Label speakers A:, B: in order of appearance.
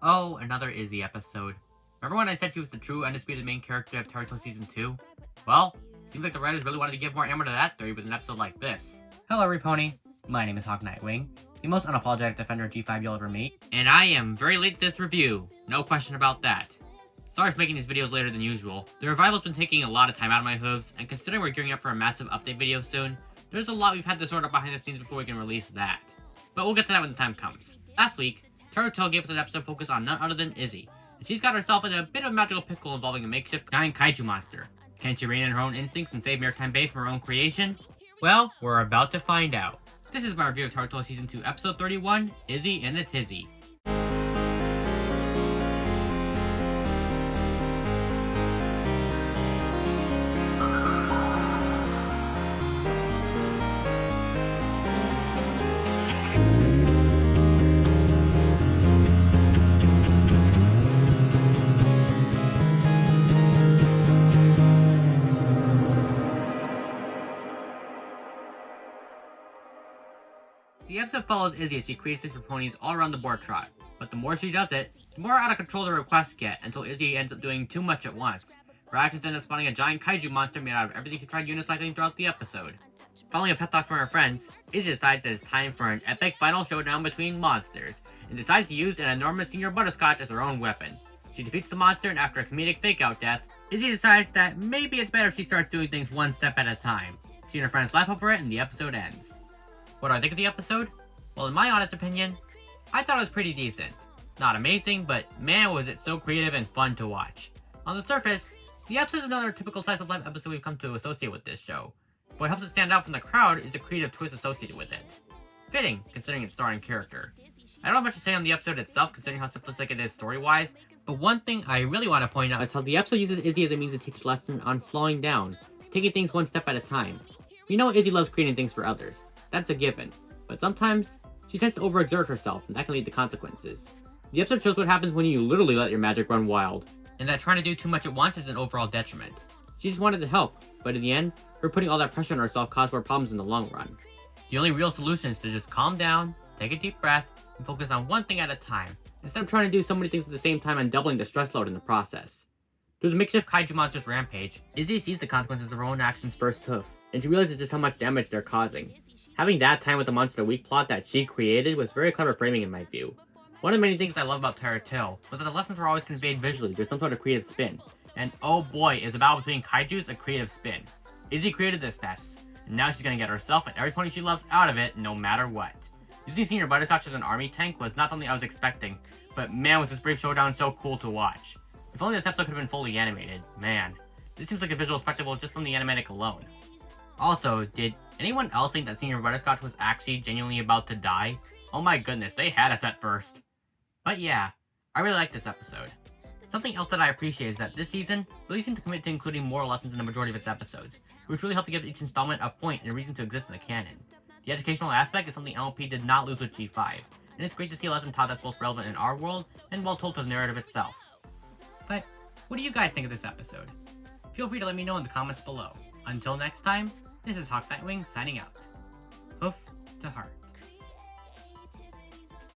A: Oh, another Izzy episode. Remember when I said she was the true undisputed main character of Naruto Season 2? Well, seems like the writers really wanted to give more ammo to that theory with an episode like this. Hello, Repony. My name is Hawk Nightwing, the most unapologetic defender of G5 you'll ever meet, and I am very late to this review. No question about that. Sorry for making these videos later than usual. The revival's been taking a lot of time out of my hooves, and considering we're gearing up for a massive update video soon, there's a lot we've had to sort out behind the scenes before we can release that. But we'll get to that when the time comes. Last week, Naruto gave us an episode focused on none other than Izzy, and she's got herself in a bit of a magical pickle involving a makeshift giant kaiju monster. Can she rein in her own instincts and save Maritime Bay from her own creation? Well, we're about to find out. This is my review of Naruto Season 2 Episode 31, Izzy and the Tizzy. The episode follows Izzy as she creates things for ponies all around the board trot, but the more she does it, the more out of control the requests get until Izzy ends up doing too much at once. Her actions end up spawning a giant kaiju monster made out of everything she tried unicycling throughout the episode. Following a pep talk from her friends, Izzy decides that it's time for an epic final showdown between monsters, and decides to use an enormous senior butterscotch as her own weapon. She defeats the monster, and after a comedic fake-out death, Izzy decides that maybe it's better if she starts doing things one step at a time. She and her friends laugh over it, and the episode ends. What do I think of the episode? Well, in my honest opinion, I thought it was pretty decent. Not amazing, but man was it so creative and fun to watch. On the surface, the episode is another typical slice of life episode we've come to associate with this show. What helps it stand out from the crowd is the creative twist associated with it. Fitting, considering its starring character. I don't have much to say on the episode itself, considering how simplistic it is story-wise, but one thing I really want to point out is how the episode uses Izzy as a means to teach a lesson on slowing down, taking things one step at a time. We know Izzy loves creating things for others. That's a given, but sometimes she tends to overexert herself, and that can lead to consequences. The episode shows what happens when you literally let your magic run wild, and that trying to do too much at once is an overall detriment. She just wanted to help, but in the end, her putting all that pressure on herself caused more problems in the long run. The only real solution is to just calm down, take a deep breath, and focus on one thing at a time, instead of trying to do so many things at the same time and doubling the stress load in the process. Through the makeshift kaiju monster's rampage, Izzy sees the consequences of her own actions first hoof, and she realizes just how much damage they're causing. Having that time with the monster weak plot that she created was very clever framing in my view. One of the many things I love about Naruto was that the lessons were always conveyed visually through some sort of creative spin. And oh boy, is a battle between kaijus a creative spin. Izzy created this mess, and now she's gonna get herself and every pony she loves out of it no matter what. Using Senior Butterscotch as an army tank was not something I was expecting, but man was this brief showdown so cool to watch. If only this episode could have been fully animated, man. This seems like a visual spectacle just from the animatic alone. Also, did anyone else think that Senior Butterscotch was actually genuinely about to die? Oh my goodness, they had us at first. But yeah, I really like this episode. Something else that I appreciate is that this season really seemed to commit to including moral lessons in the majority of its episodes, which really helped to give each installment a point and a reason to exist in the canon. The educational aspect is something MLP did not lose with G5, and it's great to see a lesson taught that's both relevant in our world and well told to the narrative itself. But what do you guys think of this episode? Feel free to let me know in the comments below. Until next time, this is Hawk Nightwing signing out. Hoof to heart.